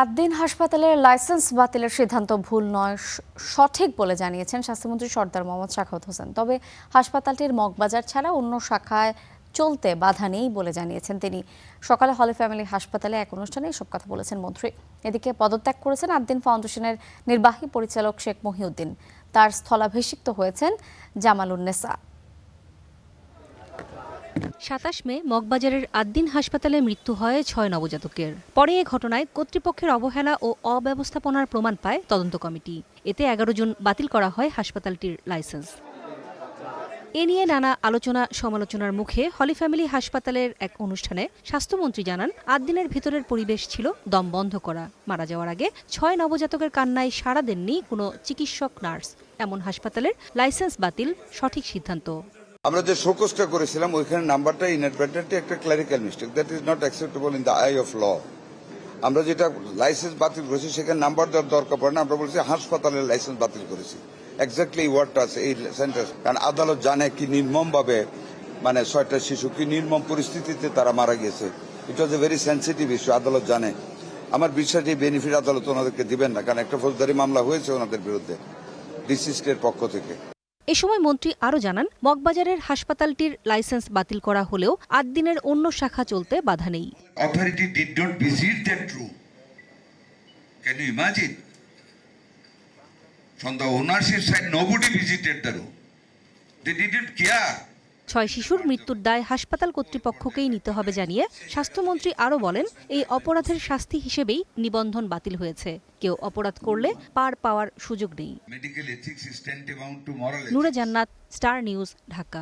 আদ্দিন হাসপাতালের লাইসেন্স বাতিলের সিদ্ধান্ত ভুল নয়, সঠিক বলে জানিয়েছেন স্বাস্থ্যমন্ত্রী সরদার মোহাম্মদ সাখাওয়াত হোসেন। তবে হাসপাতালটির মগবাজার ছাড়া অন্য শাখায় চলতে বাধা নেই বলে জানিয়েছেন তিনি। সকালে হলি ফ্যামিলি হাসপাতালে এক অনুষ্ঠানে এসব কথা বলেছেন মন্ত্রী। এদিকে পদত্যাগ করেছেন আদ্দিন ফাউন্ডেশনের নির্বাহী পরিচালক শেখ মহিউদ্দিন। তার স্থলাভিষিক্ত হয়েছেন জামালুন্নেসা। ২৭ মে মগবাজারের আদ্দিন হাসপাতালে মৃত্যু হয় ৬ নবজাতকের। পরে এ ঘটনায় কর্তৃপক্ষের অবহেলা ও অব্যবস্থাপনার প্রমাণ পায় তদন্ত কমিটি। এতে ১১ জন বাতিল করা হয় হাসপাতালটির লাইসেন্স। এ নিয়ে নানা আলোচনা সমালোচনার মুখে হলি ফ্যামিলি হাসপাতালের এক অনুষ্ঠানে স্বাস্থ্যমন্ত্রী জানান, আদ্দিনের ভিতরের পরিবেশ ছিল দম বন্ধ করা। মারা যাওয়ার আগে ৬ নবজাতকের কান্নায় সাড়া দেননি কোনো চিকিৎসক, নার্স। এমন হাসপাতালের লাইসেন্স বাতিল সঠিক সিদ্ধান্ত। আমরা যে শোকজটা করেছিলাম ওইখানে নাম্বারটা ইনঅ্যাডভার্টেন্টলি একটা clerical mistake, that is not acceptable in the eye of law. আমরা যেটা লাইসেন্স বাতিল করেছি সেখানে নাম্বার দেওয়ার দরকার পড়ে না, আমরা বলছি হাসপাতালের লাইসেন্স বাতিল করেছি। এক্স্যাক্টলি এই ওয়ার্ডটা আছে এই সেন্টেন্স। কারণ আদালত জানে কি নির্মমভাবে, মানে ৬টা শিশু কি নির্মম পরিস্থিতিতে তারা মারা গিয়েছে। ইট ওয়াজ এ ভেরি সেন্সিটিভ ইস্যু, আদালত জানে। আমার বিশ্বাস এই বেনিফিট আদালত ওনাদেরকে দিবেন না, কারণ একটা ফৌজদারি মামলা হয়েছে ওনাদের বিরুদ্ধে ডিসিস্টের পক্ষ থেকে। এ সময় মন্ত্রী আরও জানান, মগবাজারের হাসপাতালটির লাইসেন্স বাতিল করা হলেও আদ্দিনের অন্য শাখা চলতে বাধা নেই। Authority did not visit that room. Can you imagine? From the ownership side, nobody visited the room. They didn't care. ৬ শিশুর মৃত্যুর দায় হাসপাতাল কর্তৃপক্ষকেই নিতে হবে জানিয়ে স্বাস্থ্যমন্ত্রী আরও বলেন, এই অপরাধের শাস্তি হিসেবেই নিবন্ধন বাতিল হয়েছে। কেউ অপরাধ করলে পার পাওয়ার সুযোগ নেই। Medical ethics is tantamount to moral ethics. নূরে জান্নাত, স্টার নিউজ, ঢাকা।